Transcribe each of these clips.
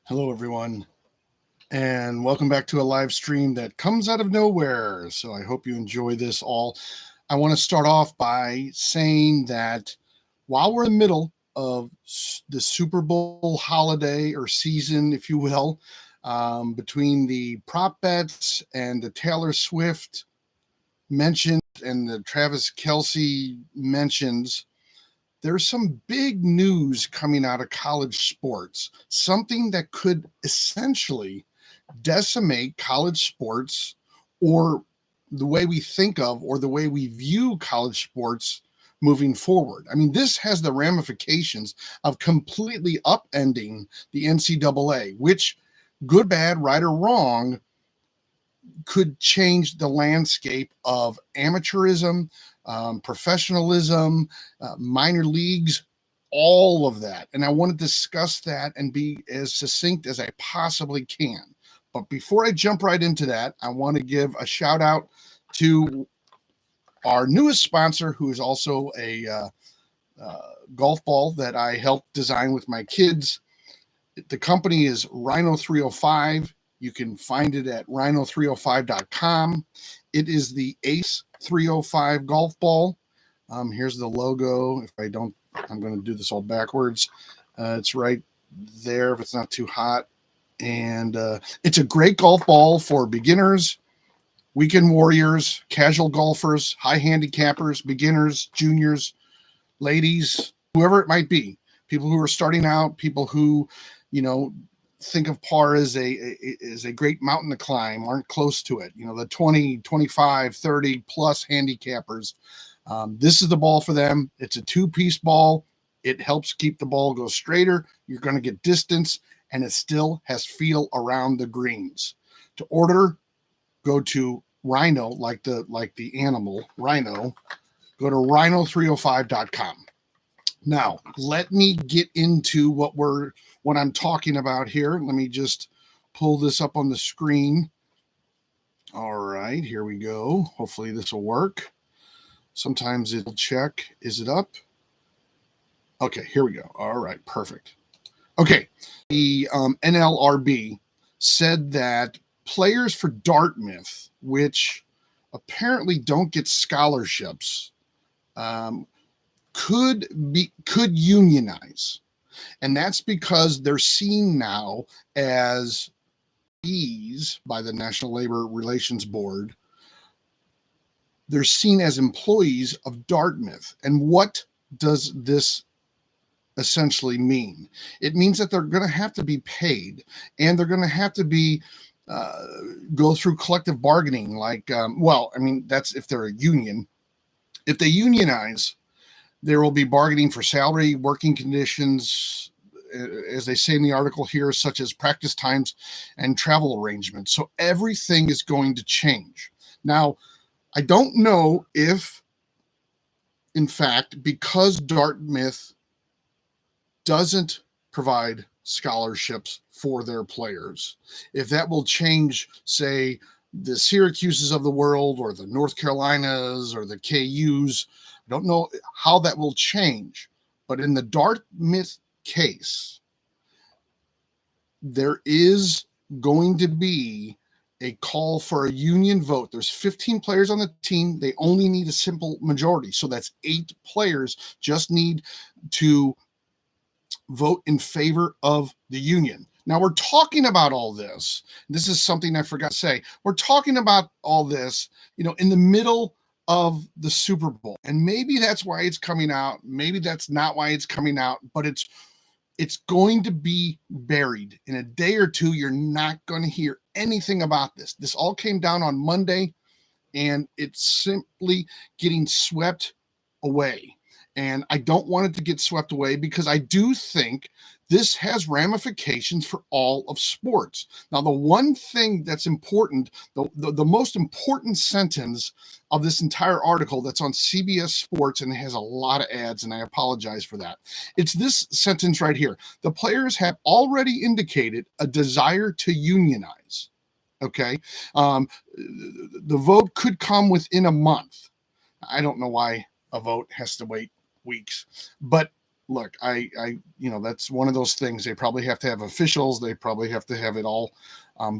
Hello, everyone, and welcome back to a live stream that comes out of nowhere. So I hope you enjoy this all. I want to start off by saying that while we're in the middle of the Super Bowl holiday or season, if you will, between the prop bets and the Taylor Swift mentions and the Travis Kelsey mentions, there's some big news coming out of college sports, something that could essentially decimate college sports or the way we think of or the way we view college sports moving forward. I mean, this has the ramifications of completely upending the NCAA, which, good, bad, right, or wrong, could change the landscape of amateurism, professionalism, minor leagues, all of that. And I want to discuss that and be as succinct as I possibly can. But before I jump right into that, I want to give a shout out to our newest sponsor, who is also a golf ball that I helped design with my kids. The company is Rhino 305. You can find it at rhino305.com. It is the Ace 305 golf ball. Here's the logo. If I don't, I'm going to do this all backwards. It's right there if it's not too hot. And it's a great golf ball for beginners, weekend warriors, casual golfers, high handicappers, beginners, juniors, ladies, whoever it might be. People who are starting out, people who, think of par as a great mountain to climb, aren't close to it. The 20, 25, 30 plus handicappers. This is the ball for them. It's a two-piece ball. It helps keep the ball go straighter. You're going to get distance, and it still has feel around the greens. To order, go to Rhino, like the animal, Rhino. Go to rhino305.com. Now, let me get into what I'm talking about here. Let me just pull this up on the screen. All right, here we go. Hopefully this will work. Sometimes it'll check. Is it up? Okay, here we go. All right, perfect. Okay, the NLRB said that players for Dartmouth, which apparently don't get scholarships, could unionize, and that's because they're seen now as employees by the National Labor Relations Board. They're seen as employees of Dartmouth. And what does this essentially mean? It means that they're going to have to be paid, and they're going to have to be go through collective bargaining. That's if they're a union. If they unionize, there will be bargaining for salary, working conditions, as they say in the article here, such as practice times and travel arrangements. So everything is going to change. Now, I don't know if, in fact, because Dartmouth doesn't provide scholarships for their players, if that will change, say, the Syracuses of the world or the North Carolinas or the KUs. I don't know how that will change, but in the Dartmouth case, there is going to be a call for a union vote. There's 15 players on the team. They only need a simple majority. So that's 8 players just need to vote in favor of the union. Now, we're talking about all this. This is something I forgot to say. We're talking about all this, in the middle of the Super Bowl. And maybe that's why it's coming out. Maybe that's not why it's coming out, but it's going to be buried. In a day or two, you're not going to hear anything about this. This all came down on Monday, and it's simply getting swept away. And I don't want it to get swept away because I do think this has ramifications for all of sports. Now, the one thing that's important, the most important sentence of this entire article that's on CBS Sports, and it has a lot of ads, and I apologize for that. It's this sentence right here. The players have already indicated a desire to unionize. Okay. The vote could come within a month. I don't know why a vote has to wait weeks, but look, that's one of those things. They probably have to have officials. They probably have to have it all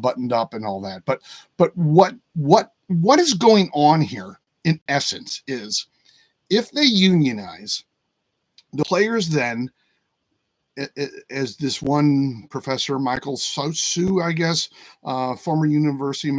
buttoned up and all that. But what is going on here in essence is, if they unionize, the players then, as this one professor, Michael Sue, I guess, former University of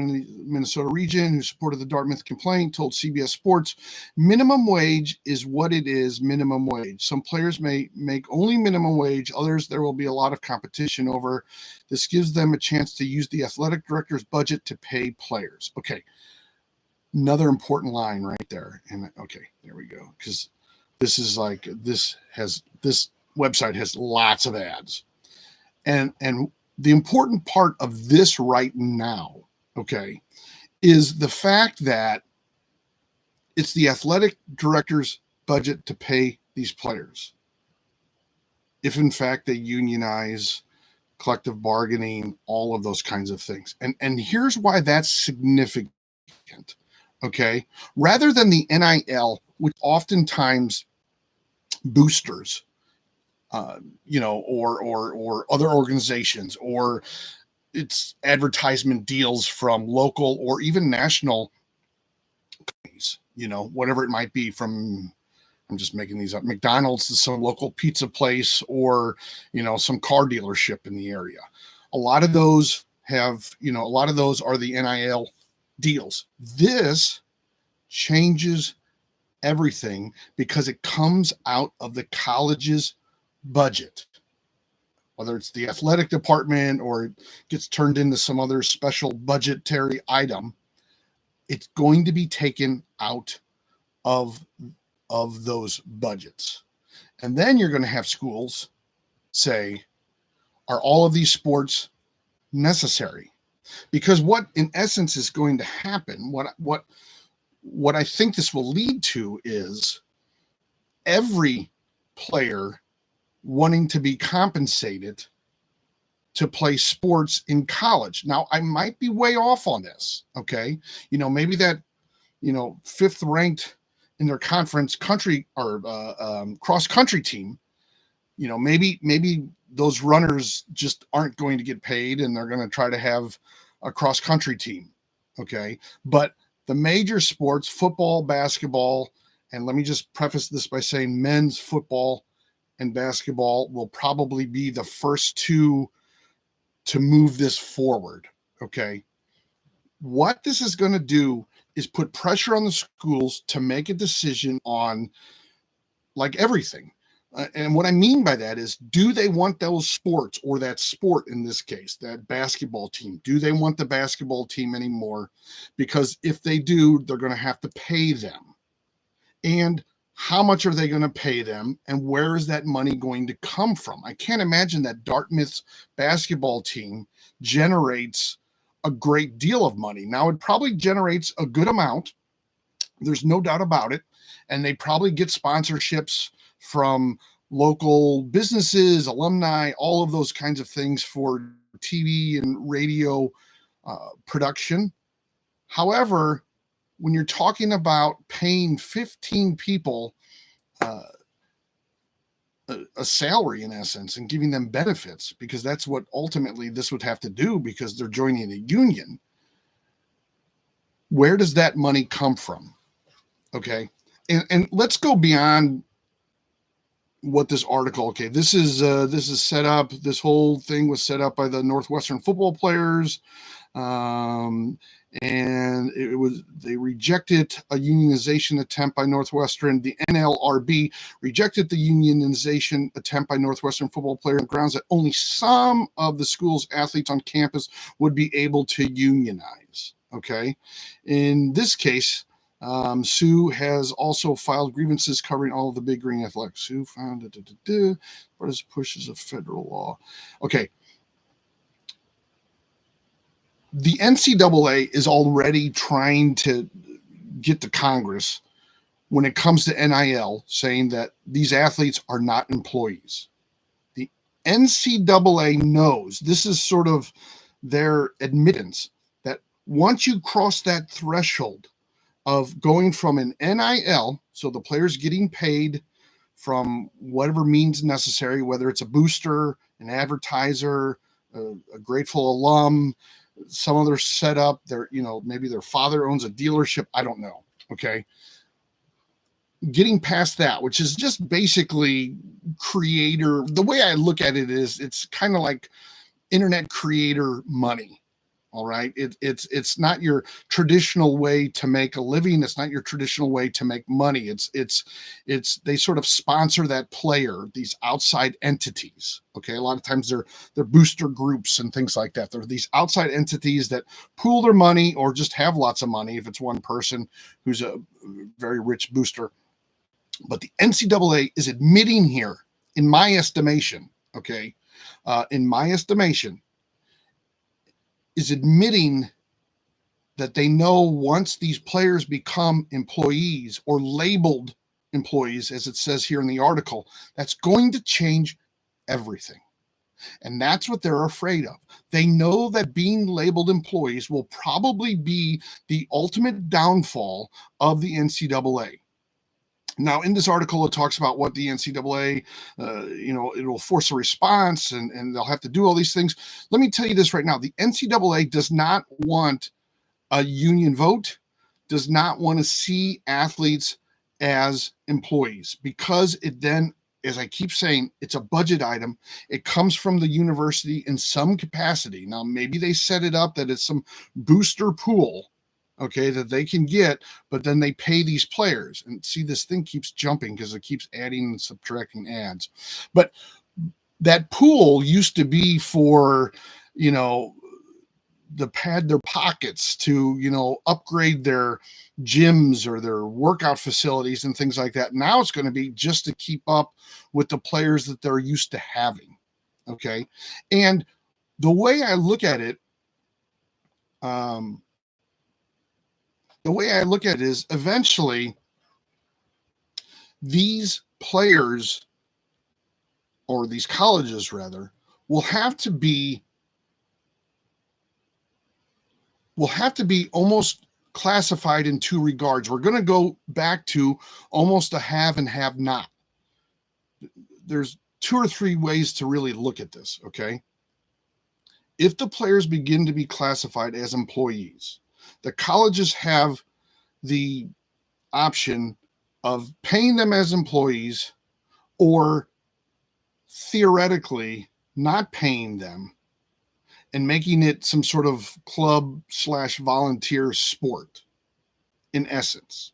Minnesota Regent, who supported the Dartmouth complaint, told CBS Sports, minimum wage is what it is, minimum wage. Some players may make only minimum wage. Others, there will be a lot of competition over. This gives them a chance to use the athletic director's budget to pay players. Okay. Another important line right there. And okay, there we go. Because this website has lots of ads. And the important part of this right now, okay, is the fact that it's the athletic director's budget to pay these players. If in fact they unionize, collective bargaining, all of those kinds of things. And here's why that's significant. Okay. Rather than the NIL, which oftentimes boosters, or other organizations, or it's advertisement deals from local or even national companies, whatever it might be, from, I'm just making these up, McDonald's to some local pizza place, or, some car dealership in the area. A lot of those are the NIL deals. This changes everything because it comes out of the college's budget, whether it's the athletic department or it gets turned into some other special budgetary item. It's going to be taken out of those budgets. And then you're going to have schools say, are all of these sports necessary? Because what in essence is going to happen, what I think this will lead to, is every player wanting to be compensated to play sports in college. Now, I might be way off on this. Okay. Maybe that, fifth ranked in their conference country or cross country team, maybe those runners just aren't going to get paid and they're going to try to have a cross country team. Okay. But the major sports, football, basketball, and let me just preface this by saying men's football and basketball will probably be the first two to move this forward. Okay. What this is going to do is put pressure on the schools to make a decision on, like, everything. And what I mean by that is, do they want those sports, or that sport in this case, that basketball team? Do they want the basketball team anymore? Because if they do, they're going to have to pay them. And how much are they going to pay them? And where is that money going to come from? I can't imagine that Dartmouth's basketball team generates a great deal of money. Now, it probably generates a good amount. There's no doubt about it. And they probably get sponsorships from local businesses, alumni, all of those kinds of things for TV and radio production. However, when you're talking about paying 15 people a salary, in essence, and giving them benefits, because that's what ultimately this would have to do, because they're joining a union, where does that money come from? Okay. And let's go beyond what this article, okay, this is set up, this whole thing was set up by the Northwestern football players. And they rejected a unionization attempt by Northwestern. The NLRB rejected the unionization attempt by Northwestern football players on the grounds that only some of the school's athletes on campus would be able to unionize. Okay. In this case, Sue has also filed grievances covering all of the Big Green Athletics. Sue found what is pushes of federal law. Okay. The NCAA is already trying to get to Congress when it comes to NIL, saying that these athletes are not employees. The NCAA knows, this is sort of their admittance, that once you cross that threshold of going from an NIL, so the players getting paid from whatever means necessary, whether it's a booster, an advertiser, a grateful alum, some other setup. Maybe their father owns a dealership. I don't know. Okay. Getting past that, which is just basically creator, the way I look at it is it's kind of like internet creator money. All right. It's not your traditional way to make a living. It's not your traditional way to make money. It's they sort of sponsor that player, these outside entities. Okay. A lot of times they're booster groups and things like that. They're these outside entities that pool their money or just have lots of money if it's one person who's a very rich booster. But the NCAA is admitting here, in my estimation, okay, is admitting that they know once these players become employees or labeled employees, as it says here in the article, that's going to change everything. And that's what they're afraid of. They know that being labeled employees will probably be the ultimate downfall of the NCAA. Now, in this article, it talks about what the NCAA, it will force a response and they'll have to do all these things. Let me tell you this right now. The NCAA does not want a union vote, does not want to see athletes as employees, because it then, as I keep saying, it's a budget item. It comes from the university in some capacity. Now, maybe they set it up that it's some booster pool, okay, that they can get, but then they pay these players. And see, this thing keeps jumping because it keeps adding and subtracting ads. But that pool used to be for, the pad their pockets to, upgrade their gyms or their workout facilities and things like that. Now it's going to be just to keep up with the players that they're used to having. Okay. And the way I look at it, is eventually these players, or these colleges rather, will have to be almost classified in two regards. We're going to go back to almost a have and have not. There's two or three ways to really look at this, okay? If the players begin to be classified as employees, the colleges have the option of paying them as employees or theoretically not paying them and making it some sort of club/volunteer sport in essence.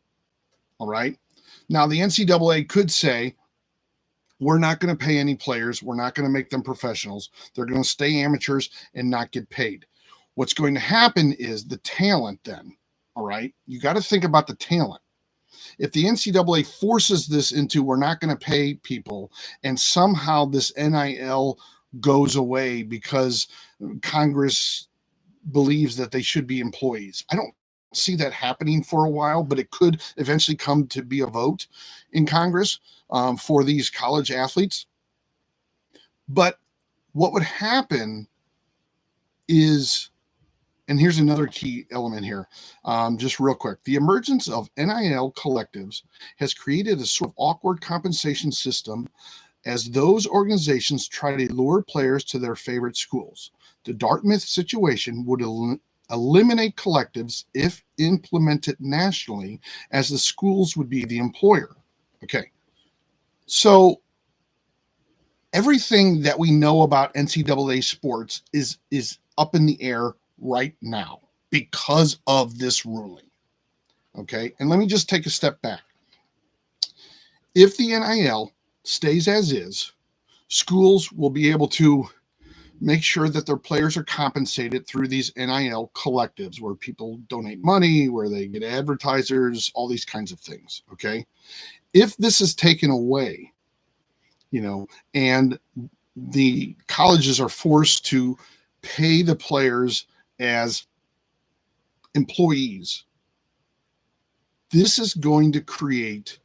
All right. Now, the NCAA could say, we're not going to pay any players. We're not going to make them professionals. They're going to stay amateurs and not get paid. What's going to happen is the talent then. All right. You got to think about the talent. If the NCAA forces this into, we're not going to pay people, and somehow this NIL goes away because Congress believes that they should be employees, I don't see that happening for a while, but it could eventually come to be a vote in Congress for these college athletes. But what would happen is, and here's another key element here, just real quick. The emergence of NIL collectives has created a sort of awkward compensation system as those organizations try to lure players to their favorite schools. The Dartmouth situation would eliminate collectives if implemented nationally, as the schools would be the employer. Okay. So everything that we know about NCAA sports is up in the air right now because of this ruling. Okay. And let me just take a step back. If the NIL stays as is, schools will be able to make sure that their players are compensated through these NIL collectives where people donate money, where they get advertisers, all these kinds of things. Okay. If this is taken away, and the colleges are forced to pay the players as employees, this is going to create,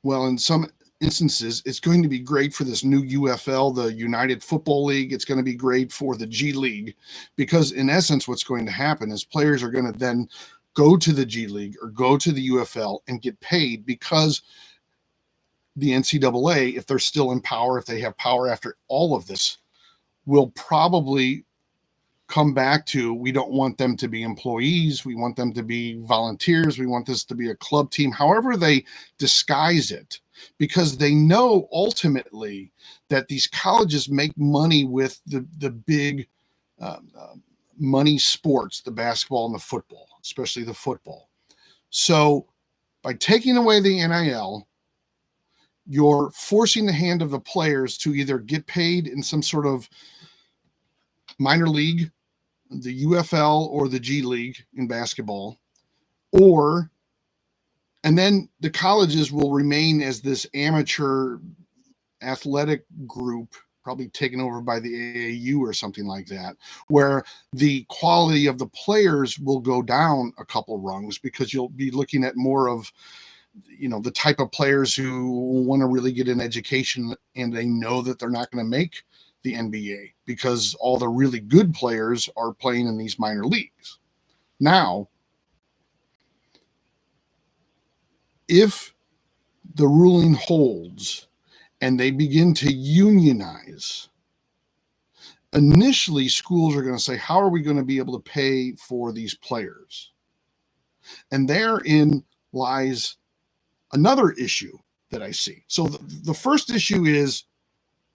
well, in some instances, it's going to be great for this new UFL, the United Football League. It's going to be great for the G League, because in essence, what's going to happen is players are going to then go to the G League or go to the UFL and get paid, because the NCAA, if they're still in power, if they have power after all of this, will probably come back to, we don't want them to be employees. We want them to be volunteers. We want this to be a club team, however they disguise it, because they know ultimately that these colleges make money with the big money sports, the basketball and the football, especially the football. So by taking away the NIL, you're forcing the hand of the players to either get paid in some sort of minor league, the UFL or the G League in basketball, and then the colleges will remain as this amateur athletic group, probably taken over by the AAU or something like that, where the quality of the players will go down a couple rungs, because you'll be looking at more of, the type of players who want to really get an education, and they know that they're not going to make the NBA because all the really good players are playing in these minor leagues. Now, if the ruling holds and they begin to unionize, initially schools are going to say, how are we going to be able to pay for these players? And therein lies another issue that I see. So the first issue is,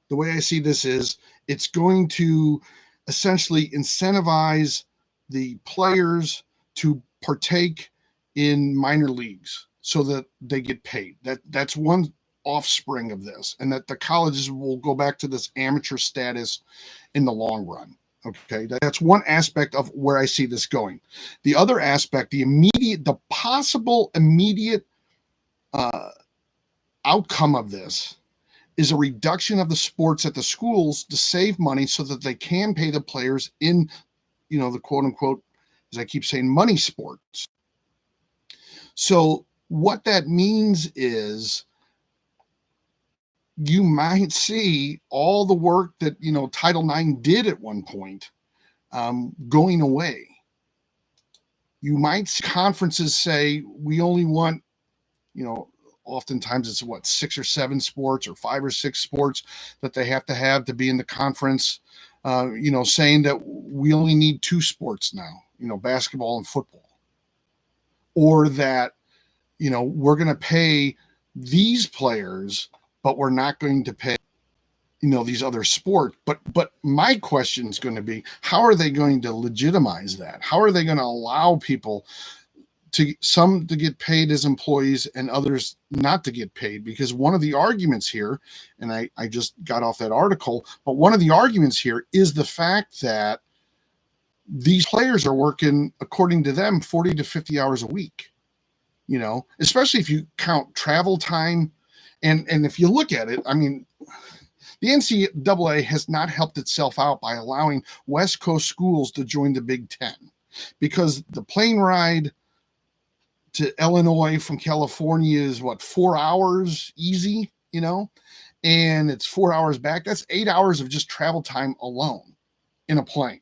the way I see this is, it's going to essentially incentivize the players to partake in minor leagues so that they get paid. That's one offspring of this, and that the colleges will go back to this amateur status in the long run. Okay, that's one aspect of where I see this going. The other aspect, the possible immediate outcome of this is a reduction of the sports at the schools to save money so that they can pay the players in, the quote unquote, as I keep saying, money sports. So what that means is, you might see all the work that, Title IX did at one point going away. You might see conferences say, we only want, oftentimes it's 6 or 7 sports or 5 or 6 sports that they have to be in the conference, saying that we only need 2 sports now, basketball and football. Or that, we're going to pay these players, but we're not going to pay, these other sports. But my question is going to be, how are they going to legitimize that? How are they going to allow people some to get paid as employees and others not to get paid? Because one of the arguments here, and I just got off that article, but one of the arguments here is the fact that these players are working, according to them, 40 to 50 hours a week, especially if you count travel time. And if you look at it, I mean, the NCAA has not helped itself out by allowing West Coast schools to join the Big Ten, because the plane ride to Illinois from California is 4 hours easy, and it's 4 hours back. That's 8 hours of just travel time alone in a plane.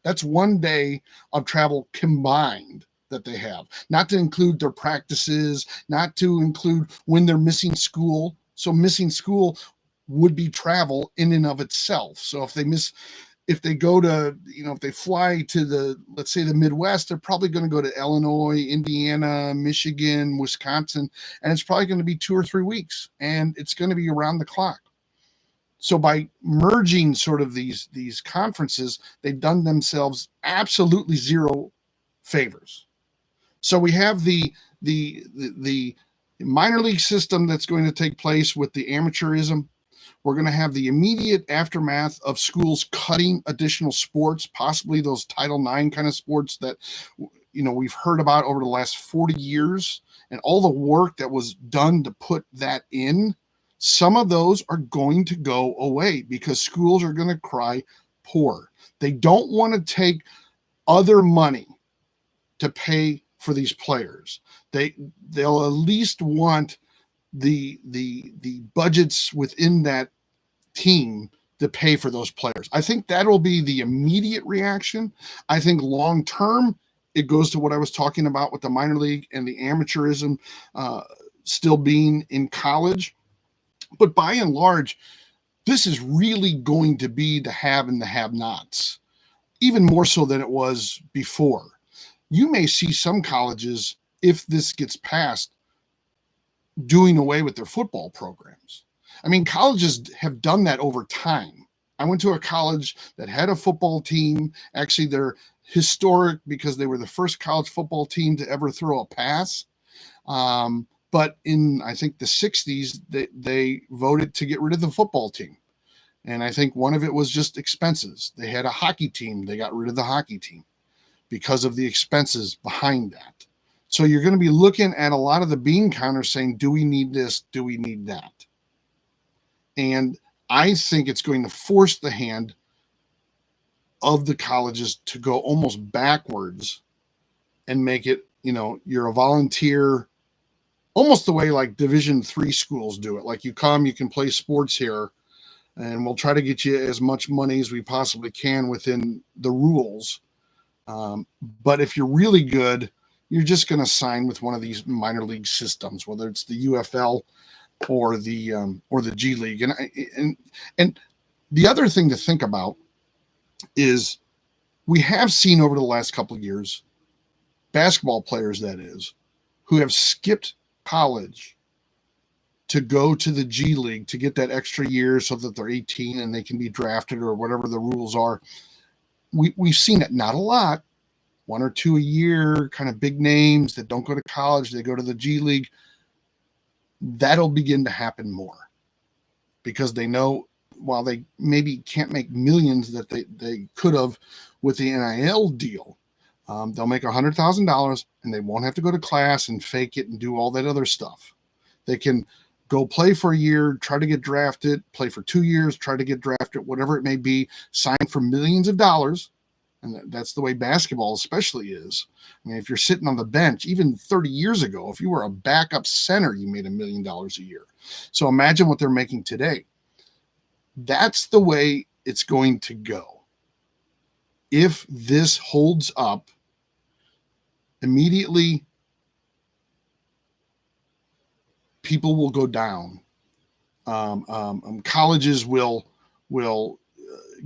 That's one day of travel combined that they have, not to include their practices, not to include when they're missing school. So missing school would be travel in and of itself. So if they go to, if they fly to let's say the Midwest, they're probably going to go to Illinois, Indiana, Michigan, Wisconsin, and it's probably going to be 2 or 3 weeks, and it's going to be around the clock. So by merging sort of these conferences, they've done themselves absolutely zero favors. So we have the minor league system that's going to take place with the amateurism. We're going to have the immediate aftermath of schools cutting additional sports, possibly those Title IX kind of sports that, we've heard about over the last 40 years, and all the work that was done to put that in. Some of those are going to go away because schools are going to cry poor. They don't want to take other money to pay for these players. They'll at least want the budgets within that team to pay for those players. I think that will be the immediate reaction. I think long term, it goes to what I was talking about with the minor league and the amateurism still being in college. But by and large, this is really going to be the have and the have-nots, even more so than it was before. You may see some colleges, if this gets passed, doing away with their football programs. I mean, colleges have done that over time. I went to a college that had a football team. Actually, they're historic because they were the first college football team to ever throw a pass. But in, I think, the 60s, they voted to get rid of the football team. And I think one of it was just expenses. They had a hockey team. They got rid of the hockey team because of the expenses behind that. So you're going to be looking at a lot of the bean counters saying, do we need this? Do we need that? And I think it's going to force the hand of the colleges to go almost backwards and make it, you're a volunteer, almost the way like Division III schools do it. Like you come, you can play sports here, and we'll try to get you as much money as we possibly can within the rules. But if you're really good, you're just going to sign with one of these minor league systems, whether it's the UFL or the G League. And the other thing to think about is we have seen over the last couple of years, basketball players, that is, who have skipped college to go to the G League to get that extra year so that they're 18 and they can be drafted or whatever the rules are. We've seen it, not a lot, one or two a year, kind of big names that don't go to college, they go to the G League. That'll begin to happen more because they know while they maybe can't make millions that they could have with the NIL deal, they'll make $100,000 and they won't have to go to class and fake it and do all that other stuff. They can go play for a year, try to get drafted, play for 2 years, try to get drafted, whatever it may be, sign for millions of dollars. And that's the way basketball especially is. I mean, if you're sitting on the bench, even 30 years ago, if you were a backup center, you made $1 million a year. So imagine what they're making today. That's the way it's going to go. If this holds up, immediately people will go down. Colleges will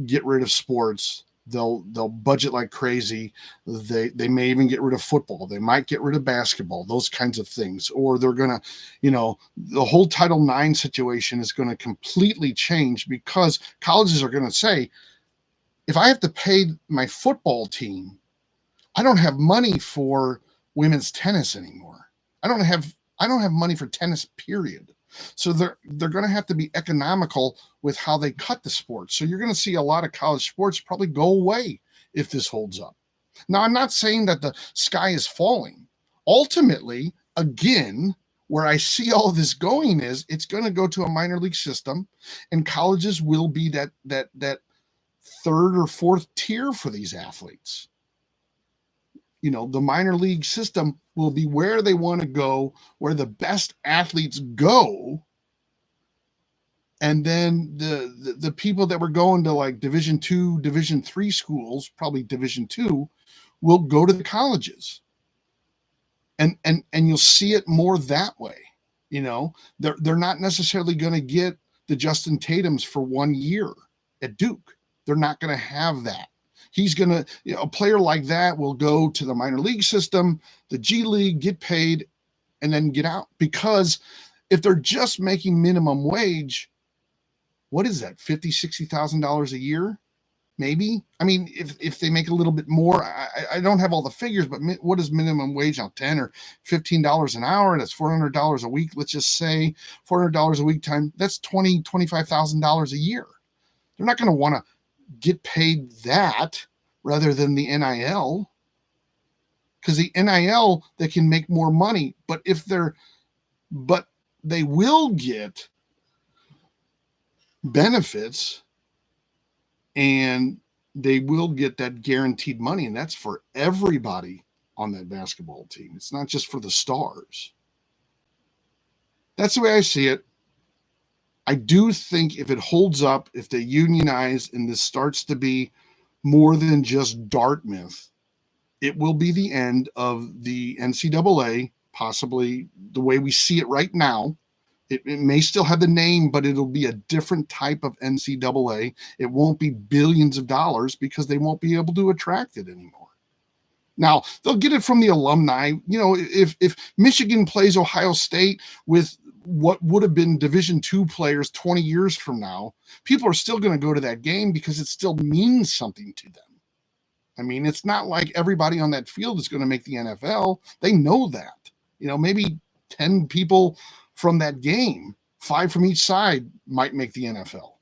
get rid of sports. They'll budget like crazy. They may even get rid of football. They might get rid of basketball, those kinds of things. Or they're going to, the whole Title IX situation is going to completely change because colleges are going to say, if I have to pay my football team, I don't have money for women's tennis anymore. I don't have money for tennis, period. So they're going to have to be economical with how they cut the sports. So you're going to see a lot of college sports probably go away if this holds up. Now, I'm not saying that the sky is falling. Ultimately, again, where I see all this going is it's going to go to a minor league system, and colleges will be that third or fourth tier for these athletes. The minor league system will be where they want to go, where the best athletes go. And then the people that were going to like Division II, Division III schools, probably Division II, will go to the colleges. And you'll see it more that way. They're not necessarily going to get the Justin Tatums for 1 year at Duke. They're not going to have that. He's going to, a player like that will go to the minor league system, the G League, get paid, and then get out. Because if they're just making minimum wage, what is that, $50,000, $60,000 a year? Maybe. I mean, if they make a little bit more, I don't have all the figures, but what is minimum wage now? $10 or $15 an hour? That's $400 a week. Let's just say $400 a week time. That's $20,000, $25,000 a year. They're not going to want to get paid that rather than the NIL, because the NIL, they can make more money, but they will get benefits and they will get that guaranteed money, and that's for everybody on that basketball team. It's not just for the stars. That's the way I see it. I do think if it holds up, if they unionize and this starts to be more than just Dartmouth, it will be the end of the NCAA, possibly the way we see it right now. It may still have the name, but it'll be a different type of NCAA. It won't be billions of dollars because they won't be able to attract it anymore. Now, they'll get it from the alumni. If Michigan plays Ohio State with what would have been Division II players 20 years from now, people are still going to go to that game because it still means something to them. I mean, it's not like everybody on that field is going to make the NFL. They know that. Maybe 10 people from that game, 5 from each side, might make the NFL,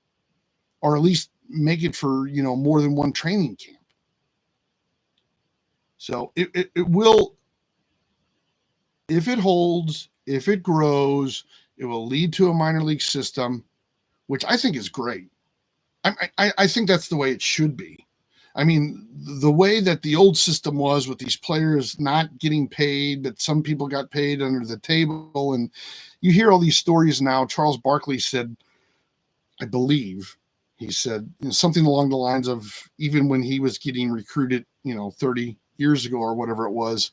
or at least make it for, more than one training camp. So it will, if it holds, if it grows, it will lead to a minor league system, which I think is great. I think that's the way it should be. I mean, the way that the old system was with these players not getting paid, but some people got paid under the table. And you hear all these stories now. Charles Barkley said, I believe, he said something along the lines of, even when he was getting recruited, 30 years ago or whatever it was,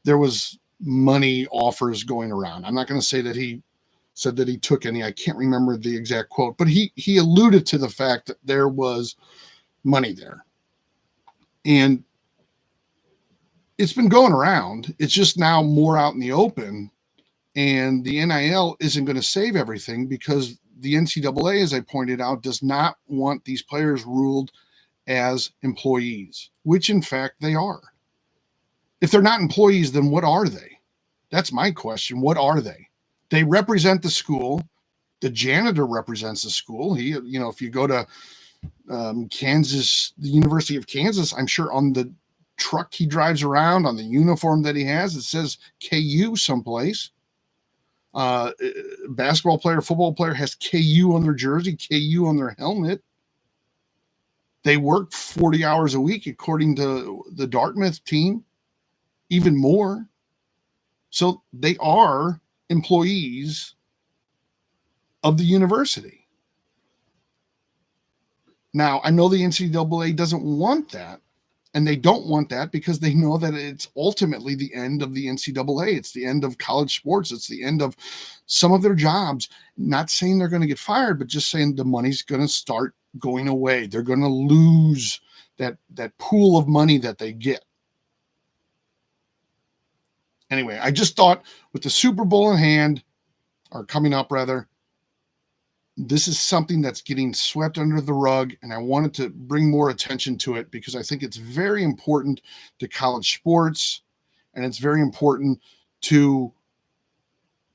there was money offers going around. I'm not going to say that he said that he took any. I can't remember the exact quote, but he alluded to the fact that there was money there. And it's been going around. It's just now more out in the open. And the NIL isn't going to save everything because the NCAA, as I pointed out, does not want these players ruled as employees, which in fact they are. If they're not employees, then what are they? That's my question. What are they? They represent the school. The janitor represents the school. If you go to Kansas, the University of Kansas, I'm sure on the truck he drives around, on the uniform that he has, it says KU someplace. Basketball player, football player has KU on their jersey, KU on their helmet. They work 40 hours a week, according to the Dartmouth team, even more. So they are employees of the university. Now, I know the NCAA doesn't want that, and they don't want that because they know that it's ultimately the end of the NCAA. It's the end of college sports. It's the end of some of their jobs. Not saying they're going to get fired, but just saying the money's going to start going away. They're going to lose that pool of money that they get. Anyway, I just thought with the Super Bowl in hand, or coming up rather, this is something that's getting swept under the rug, and I wanted to bring more attention to it because I think it's very important to college sports, and it's very important to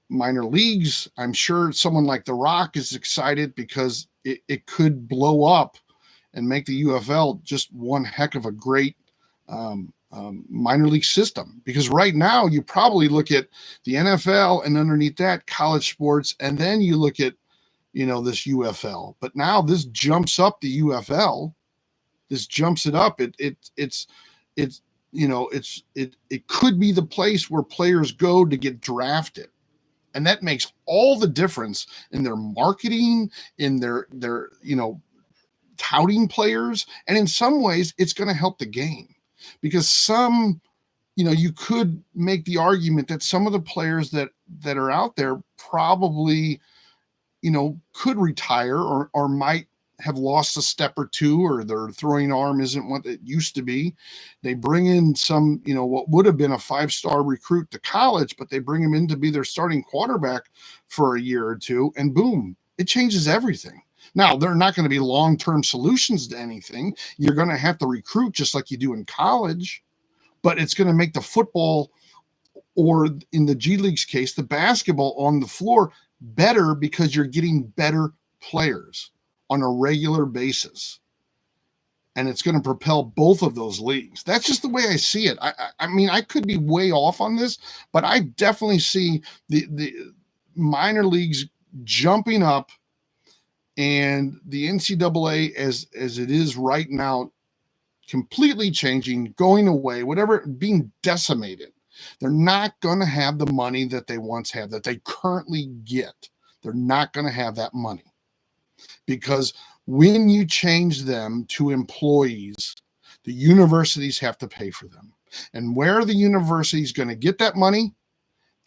minor leagues. I'm sure someone like The Rock is excited because it could blow up and make the UFL just one heck of a great minor league system. Because right now you probably look at the NFL, and underneath that college sports, and then you look at this UFL, but now this jumps up the UFL. This jumps it up. It could be the place where players go to get drafted, and that makes all the difference in their marketing, in their touting players, and in some ways, it's going to help the game because you could make the argument that some of the players that are out there probably could retire or might have lost a step or two, or their throwing arm isn't what it used to be. They bring in some, what would have been a 5-star recruit to college, but they bring him in to be their starting quarterback for a year or two, and boom, it changes everything. Now, they're not going to be long-term solutions to anything. You're going to have to recruit just like you do in college, but it's going to make the football, or in the G League's case, the basketball on the floor better because you're getting better players on a regular basis. And it's going to propel both of those leagues. That's just the way I see it. I mean, I could be way off on this, but I definitely see the minor leagues jumping up, and the NCAA as it is right now, completely changing, going away, whatever, being decimated. They're not going to have the money that they once had, that they currently get. They're not going to have that money because when you change them to employees, the universities have to pay for them. And where are the universities going to get that money?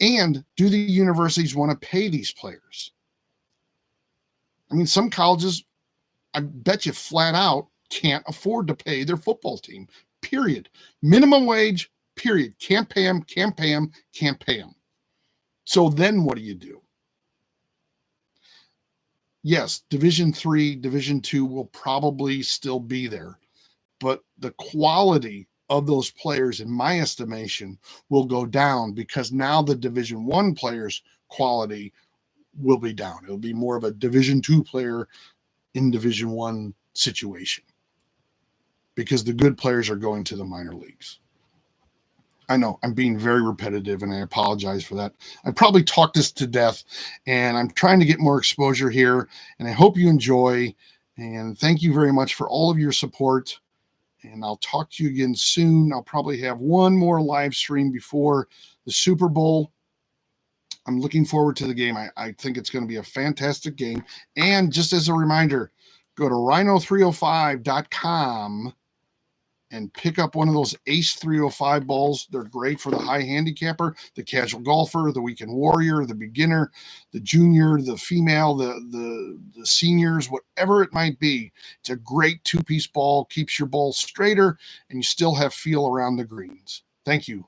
And do the universities want to pay these players? I mean, some colleges, I bet you flat out, can't afford to pay their football team, period. Minimum wage, period. Can't pay them, can't pay them, can't pay them. So then what do you do? Yes, Division III, Division II will probably still be there, but the quality of those players, in my estimation, will go down because now the Division I players' quality will be down. It'll be more of a Division II player in Division I situation because the good players are going to the minor leagues. I know I'm being very repetitive and I apologize for that. I probably talked this to death and I'm trying to get more exposure here and I hope you enjoy. And thank you very much for all of your support. And I'll talk to you again soon. I'll probably have one more live stream before the Super Bowl. I'm looking forward to the game. I think it's going to be a fantastic game. And just as a reminder, go to rhino305.com and pick up one of those Ace 305 balls. They're great for the high handicapper, the casual golfer, the weekend warrior, the beginner, the junior, the female, the seniors, whatever it might be. It's a great two-piece ball, keeps your ball straighter, and you still have feel around the greens. Thank you.